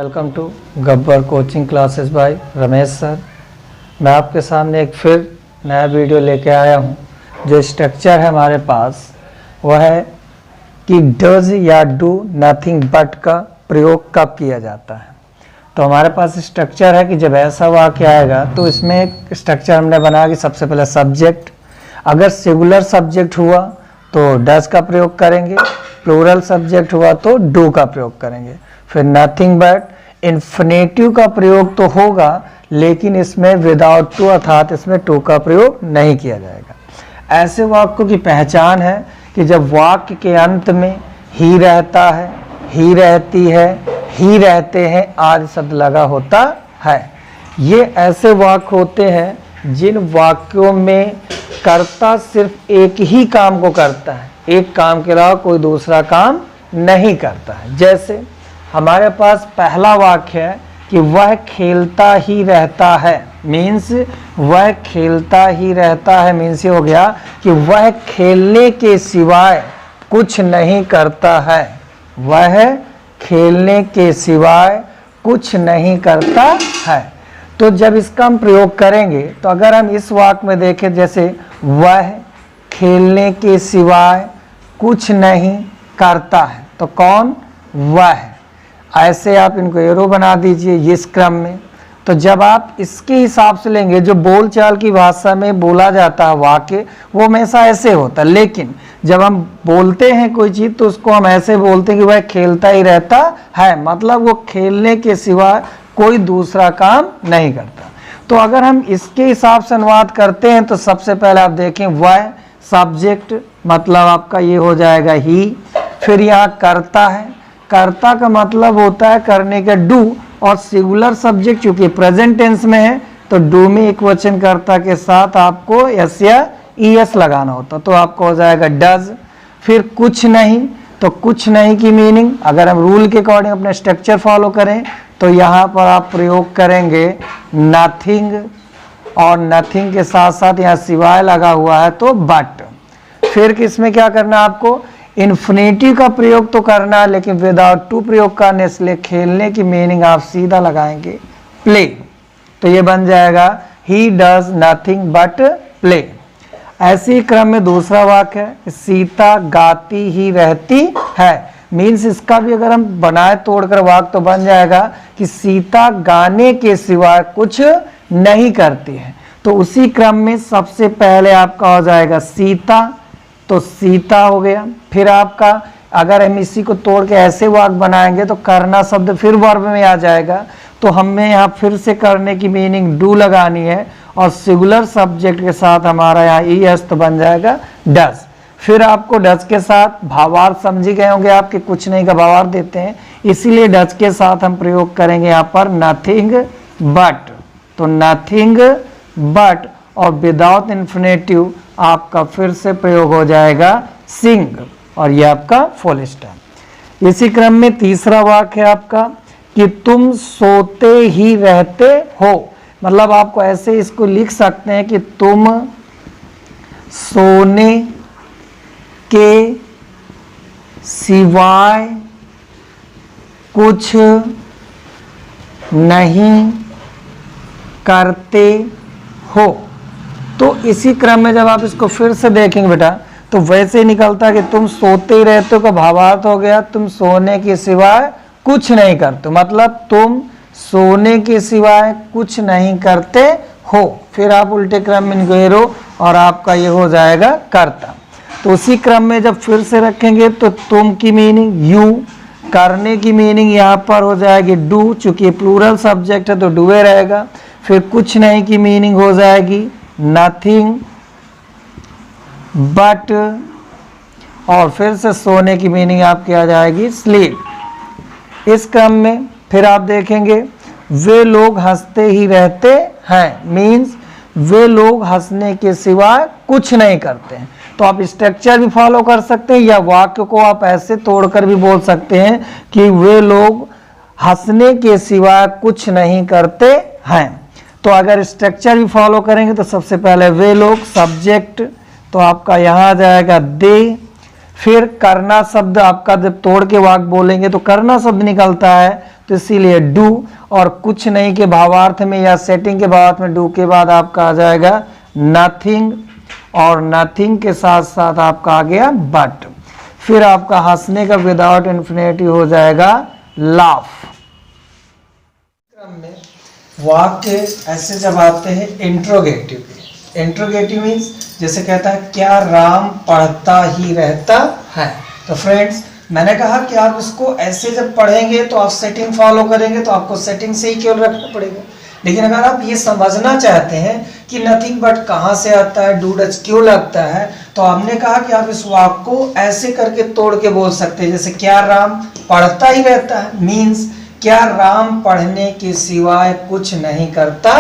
Welcome to Gabbar coaching classes by Ramesh sir. मैं आपके सामने एक फिर नया वीडियो लेके आया हूँ। जो स्ट्रक्चर है हमारे पास वह है कि डज या डू नथिंग बट का प्रयोग कब किया जाता है। तो हमारे पास स्ट्रक्चर है कि जब ऐसा वाक्य आएगा तो इसमें एक स्ट्रक्चर हमने बनाया कि सबसे पहले सब्जेक्ट, अगर सिंगुलर सब्जेक्ट हुआ तो डज का प्रयोग करेंगे, प्लूरल सब्जेक्ट हुआ तो डू का प्रयोग करेंगे। फिर नथिंग बट, इन्फिनेटिव का प्रयोग तो होगा लेकिन इसमें विदाउट टू अर्थात इसमें टू का प्रयोग नहीं किया जाएगा। ऐसे वाक्यों की पहचान है कि जब वाक्य के अंत में ही रहता है, ही रहती है, ही रहते हैं आदि शब्द लगा होता है। ये ऐसे वाक्य होते हैं जिन वाक्यों में कर्ता सिर्फ एक ही काम को करता है, एक काम के अलावा कोई दूसरा काम नहीं करता है। जैसे हमारे पास पहला वाक्य है कि वह खेलता ही रहता है, मीन्स वह खेलता ही रहता है, मीन्स ये हो गया कि वह खेलने के सिवाय कुछ नहीं करता है, वह खेलने के सिवाय कुछ नहीं करता है। तो जब इसका हम प्रयोग करेंगे तो अगर हम इस वाक्य में देखें, जैसे वह खेलने के सिवाय कुछ नहीं करता है, तो कौन? वह। ऐसे आप इनको एरो बना दीजिए इस क्रम में। तो जब आप इसके हिसाब से लेंगे, जो बोलचाल की भाषा में बोला जाता है वाक्य वो हमेशा ऐसे होता है, लेकिन जब हम बोलते हैं कोई चीज़ तो उसको हम ऐसे बोलते हैं कि वह खेलता ही रहता है, मतलब वो खेलने के सिवा कोई दूसरा काम नहीं करता। तो अगर हम इसके हिसाब से अनुवाद करते हैं तो सबसे पहले आप देखें वह सब्जेक्ट, मतलब आपका ये हो जाएगा ही। फिर यहाँ करता है, कर्ता का मतलब होता है करने का डू, और सिंगुलर सब्जेक्ट चूंकि प्रेजेंट टेंस में है तो डू में एक वचन कर्ता के साथ आपको एस या ईएस लगाना होता, तो आपको हो जाएगा डज। फिर कुछ नहीं, तो कुछ नहीं की मीनिंग अगर हम रूल के अकॉर्डिंग अपने स्ट्रक्चर फॉलो करें तो यहाँ पर आप प्रयोग करेंगे नथिंग, और नथिंग के साथ साथ यहाँ सिवाय लगा हुआ है तो बट। फिर किसमें क्या करना है आपको? इन्फिनेटिव का प्रयोग तो करना है लेकिन विदाउट टू प्रयोग करने, इसलिए खेलने की मीनिंग आप सीधा लगाएंगे प्ले। तो ये बन जाएगा he does nothing but play. ऐसी क्रम में दूसरा वाक्य है सीता गाती ही रहती है, मीन्स इसका भी अगर हम बनाए तोड़कर वाक्य तो बन जाएगा कि सीता गाने के सिवाय कुछ नहीं करती है। तो उसी क्रम में सबसे पहले आपका हो जाएगा सीता, तो सीता हो गया। फिर आपका अगर हम इसी को तोड़ के ऐसे वाक्य बनाएंगे तो करना शब्द फिर वर्ब में आ जाएगा, तो हमें यहाँ फिर से करने की मीनिंग डू लगानी है, और सिंगुलर सब्जेक्ट के साथ हमारा यहाँ ई एस तो बन जाएगा डज। फिर आपको डज के साथ भावार्थ समझी गए होंगे आपके, कुछ नहीं का भावार्थ देते हैं, इसीलिए डज के साथ हम प्रयोग करेंगे यहाँ पर नथिंग बट। तो नथिंग बट और विदाउट इन्फिनेटिव आपका फिर से प्रयोग हो जाएगा सिंग, और ये आपका फुल स्टॉप। इसी क्रम में तीसरा वाक्य है आपका कि तुम सोते ही रहते हो, मतलब आपको ऐसे इसको लिख सकते हैं कि तुम सोने के सिवाय कुछ नहीं करते हो। तो इसी क्रम में जब आप इसको फिर से देखेंगे बेटा तो वैसे ही निकलता है कि तुम सोते ही रहते हो का भावार्थ हो गया तुम सोने के सिवाय कुछ नहीं करते, मतलब तुम सोने के सिवाय कुछ नहीं करते हो। फिर आप उल्टे क्रम में निगेरो और आपका ये हो जाएगा करता। तो उसी क्रम में जब फिर से रखेंगे तो तुम की मीनिंग यू, करने की मीनिंग यहाँ पर हो जाएगी डू, चूंकि प्लूरल सब्जेक्ट है तो डूए रहेगा। फिर कुछ नहीं की मीनिंग हो जाएगी नथिंग बट, और फिर से सोने की मीनिंग आपकी आ जाएगी स्लीप। इस क्रम में फिर आप देखेंगे वे लोग हंसते ही रहते हैं, मीन्स वे लोग हंसने के सिवाय कुछ नहीं करते हैं। तो आप स्ट्रक्चर भी फॉलो कर सकते हैं या वाक्य को आप ऐसे तोड़कर भी बोल सकते हैं कि वे लोग हंसने के सिवाय कुछ नहीं करते हैं। तो अगर स्ट्रक्चर भी फॉलो करेंगे तो सबसे पहले वे लोग सब्जेक्ट, तो आपका यहाँ आ जाएगा दे। फिर करना शब्द आपका जब तोड़ के वाक्य बोलेंगे तो करना शब्द निकलता है, तो इसीलिए डू, और कुछ नहीं के भावार्थ में या सेटिंग के भावार्थ में डू के बाद आपका आ जाएगा नथिंग, और नथिंग के साथ साथ आपका आ गया बट। फिर आपका हंसने का विदाउट इन्फिनेटिव हो जाएगा लाफ। क्रम में वाक्य ऐसे जब आते हैं इंट्रोगेटिव, इंट्रोगेटिव मीन्स जैसे कहता है क्या राम पढ़ता ही रहता है। तो फ्रेंड्स मैंने कहा कि आप इसको ऐसे जब पढ़ेंगे तो आप सेटिंग फॉलो करेंगे तो आपको सेटिंग से ही केवल रखना पड़ेगा। लेकिन अगर आप ये समझना चाहते हैं कि नथिंग बट कहाँ से आता है, डू डज क्यों लगता है, तो हमने कहा कि आप इस वाक्य को ऐसे करके तोड़ के बोल सकते हैं। जैसे क्या राम पढ़ता ही रहता है मीन्स क्या राम पढ़ने के सिवाय कुछ नहीं करता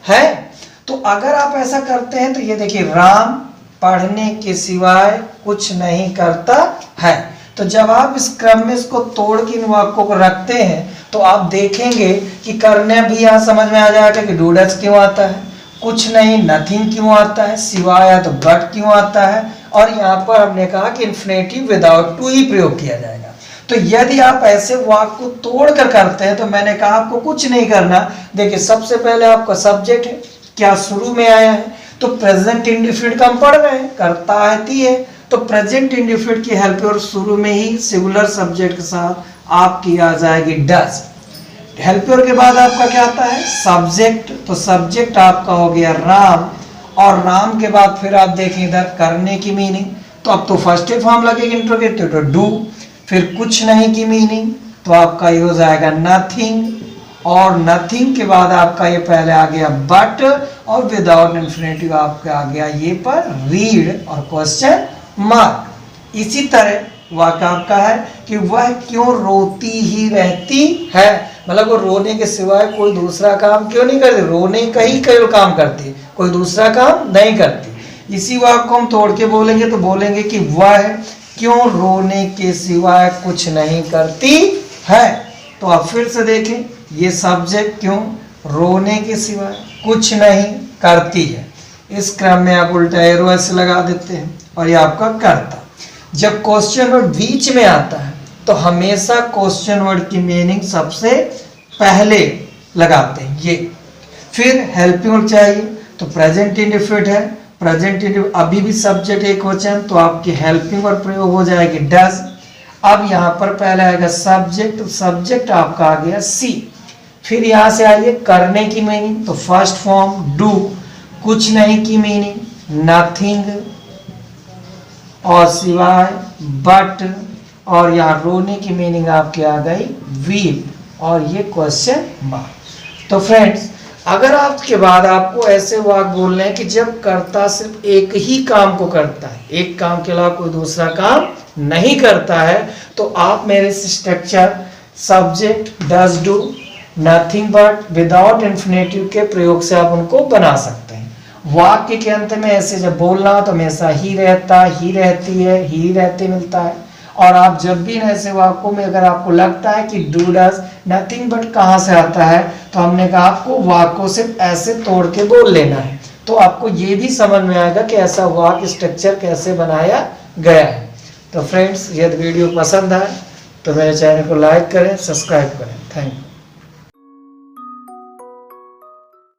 है। तो अगर आप ऐसा करते हैं तो ये देखिए राम पढ़ने के सिवाय कुछ नहीं करता है। तो जब आप इस क्रम में इसको तोड़ के इन वाक्यों को रखते हैं तो आप देखेंगे कि करने भी यहाँ समझ में आ जाएगा कि डू डज क्यों आता है, कुछ नहीं नथिंग क्यों आता है, सिवाय तो बट क्यों आता है, और यहाँ पर हमने कहा कि इन्फिनेटिव विदाउट टू ही प्रयोग किया जाएगा। तो यदि आप ऐसे वाक्य को तोड़ कर करते हैं तो मैंने कहा आपको कुछ नहीं करना। देखिए सबसे पहले आपका सब्जेक्ट है, क्या शुरू में आया है, तो प्रेजेंट इंडेफिनिट का हम पढ़ रहे हैं, करता है ती है, तो प्रेजेंट इंडेफिनिट की हेल्प और शुरू में ही सिंगुलर सब्जेक्ट के साथ आपकी आ जाएगी डज। हेल्पर के बाद आपका क्या आता है सब्जेक्ट, तो सब्जेक्ट आपका हो गया राम, और राम के बाद फिर आप देखें इधर करने की मीनिंग, तो अब तो फर्स्ट फॉर्म लगेगा इंट्रोगेटिव तो डू। फिर कुछ नहीं की मीनिंग तो आपका ये हो जाएगा नथिंग, और नथिंग के बाद आपका ये पहले आ गया बट, और विदाउट इन्फिनेटिव आपका आ गया ये पर रीड और क्वेश्चन मार्क। इसी तरह वाक्य आपका है कि वह क्यों रोती ही रहती है, मतलब वो रोने के सिवाय कोई दूसरा काम क्यों नहीं करती, रोने का ही केवल काम करती है, कोई दूसरा काम नहीं करती। इसी वाक्य को हम तोड़ के बोलेंगे तो बोलेंगे कि वह क्यों रोने के सिवाय कुछ नहीं करती है। तो आप फिर से देखें ये सब्जेक्ट क्यों रोने के सिवाय कुछ नहीं करती है, इस क्रम में आप उल्टा एरो ऐसे लगा देते हैं और ये आपका करता। जब क्वेश्चन वर्ड बीच में आता है तो हमेशा क्वेश्चन वर्ड की मीनिंग सबसे पहले लगाते हैं ये। फिर हेल्पिंग वर्ड चाहिए तो प्रेजेंट इंडेफिनिट है, प्रेजेंट इंडेफिनिट अभी भी सब्जेक्ट एक वचन तो आपकी हेल्पिंग वर्ड प्रयोग हो जाएगी डज। अब यहाँ पर पहले आएगा सब्जेक्ट, सब्जेक्ट आपका आ गया सी। फिर यहाँ से आइए करने की मीनिंग तो फर्स्ट फॉर्म डू, कुछ नहीं की मीनिंग नथिंग, और सिवाय बट, और यहाँ रोने की मीनिंग आपकी आ गई वीप, और ये क्वेश्चन मार्क। तो फ्रेंड्स अगर आपके बाद आपको ऐसे वाक्य बोलने हैं कि जब कर्ता सिर्फ एक ही काम को करता है, एक काम के अलावा कोई दूसरा काम नहीं करता है, तो आप मेरे structure subject does do nothing but without infinitive के प्रयोग से आप उनको बना सकते हैं। वाक्य के अंत में ऐसे जब बोलना तो हमेशा ही रहता, ही रहती है, ही रहते मिलता है। और आप जब भी ऐसे वाक्यों में अगर आपको लगता है कि डू डज नथिंग बट कहाँ से आता है, तो हमने कहा आपको वाक्यों से ऐसे तोड़ के बोल लेना है, तो आपको ये भी समझ में आएगा कि ऐसा वाक्य स्ट्रक्चर कैसे बनाया गया है। तो फ्रेंड्स यदि वीडियो पसंद आए तो मेरे चैनल को लाइक करें, सब्सक्राइब करें। Thank you.